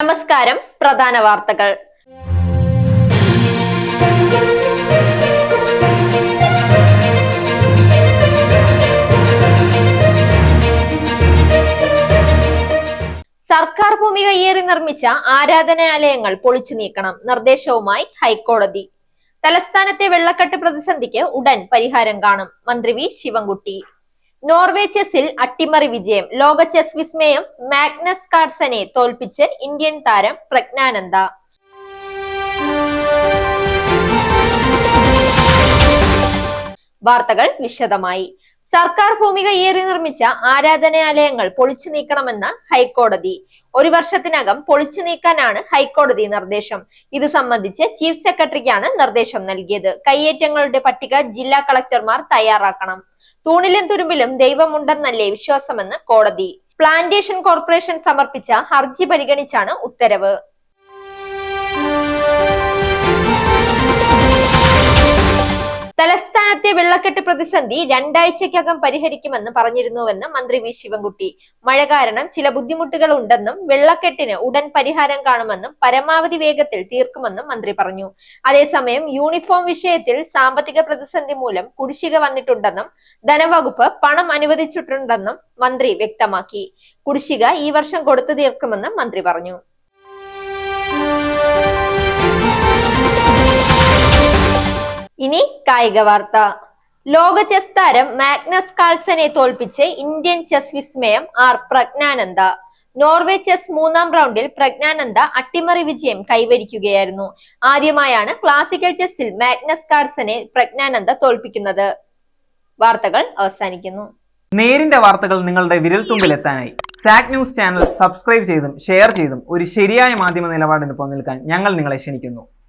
നമസ്കാരം. പ്രധാന വാർത്തകൾ. സർക്കാർ ഭൂമി കയ്യേറി നിർമ്മിച്ച ആരാധനാലയങ്ങൾ പൊളിച്ചു നീക്കണം. നിർദ്ദേശവുമായി ഹൈക്കോടതി. തലസ്ഥാനത്തെ വെള്ളക്കെട്ട് പ്രതിസന്ധിക്ക് ഉടൻ പരിഹാരം കാണും. മന്ത്രി വി ശിവൻകുട്ടി. നോർവേ ചെസ്സിൽ അട്ടിമറി വിജയം. ലോക ചെസ് വിസ്മയം മാഗ്നസ് കാർൽസനെ തോൽപ്പിച്ച് ഇന്ത്യൻ താരം പ്രജ്ഞാനന്ദ. വാർത്തകൾ വിശദമായി. സർക്കാർ ഭൂമി കയ്യേറി നിർമ്മിച്ച ആരാധനാലയങ്ങൾ പൊളിച്ചു നീക്കണമെന്ന് ഹൈക്കോടതി. ഒരു വർഷത്തിനകം പൊളിച്ചു നീക്കാനാണ് ഹൈക്കോടതി നിർദ്ദേശം. ഇത് സംബന്ധിച്ച് ചീഫ് സെക്രട്ടറിക്കാണ് നിർദ്ദേശം നൽകിയത്. കയ്യേറ്റങ്ങളുടെ പട്ടിക ജില്ലാ കളക്ടർമാർ തയ്യാറാക്കണം. തൂണിലും തുരുമ്പിലും ദൈവമുണ്ടെന്നല്ലേ വിശ്വാസമെന്ന് കോടതി. പ്ലാന്റേഷൻ കോർപ്പറേഷൻ സമർപ്പിച്ച ഹർജി പരിഗണിച്ചാണ് ഉത്തരവ്. തലസ്ഥാനത്തെ വെള്ളക്കെട്ട് പ്രതിസന്ധി 2 ആഴ്ചയ്ക്കകം പരിഹരിക്കുമെന്ന് പറഞ്ഞിരുന്നുവെന്ന് മന്ത്രി വി ശിവൻകുട്ടി. മഴ കാരണം ചില ബുദ്ധിമുട്ടുകൾ ഉണ്ടെന്നും വെള്ളക്കെട്ടിന് ഉടൻ പരിഹാരം കാണുമെന്നും പരമാവധി വേഗത്തിൽ തീർക്കുമെന്നും മന്ത്രി പറഞ്ഞു. അതേസമയം യൂണിഫോം വിഷയത്തിൽ സാമ്പത്തിക പ്രതിസന്ധി മൂലം കുടിശ്ശിക വന്നിട്ടുണ്ടെന്നും ധനവകുപ്പ് പണം അനുവദിച്ചിട്ടുണ്ടെന്നും മന്ത്രി വ്യക്തമാക്കി. കുടിശ്ശിക ഈ വർഷം കൊടുത്തു തീർക്കുമെന്നും മന്ത്രി പറഞ്ഞു. ഇനി കായിക വാർത്ത. ലോക ചെസ് താരം മാഗ്നസ് കാർൽസനെ തോൽപ്പിച്ച് ഇന്ത്യൻ ചെസ് വിസ്മയം പ്രജ്ഞാനന്ദ. നോർവേ ചെസ് 3ാം റൗണ്ടിൽ പ്രജ്ഞാനന്ദ അട്ടിമറി വിജയം കൈവരിക്കുകയായിരുന്നു. ആദ്യമായാണ് ക്ലാസിക്കൽ ചെസ്സിൽ മാഗ്നസ് കാർൽസനെ പ്രജ്ഞാനന്ദ തോൽപ്പിക്കുന്നത്. വാർത്തകൾ അവസാനിക്കുന്നു. നേരിന്റെ വാർത്തകൾ നിങ്ങളുടെ വിരൽത്തുമ്പിൽ എത്താനായി സാക് ന്യൂസ് ചാനൽ സബ്സ്ക്രൈബ് ചെയ്തും ഷെയർ ചെയ്തും ഒരു ശരിയായ മാധ്യമ നിലപാടിന് പോകാൻ ഞങ്ങൾ നിങ്ങളെ ക്ഷണിക്കുന്നു.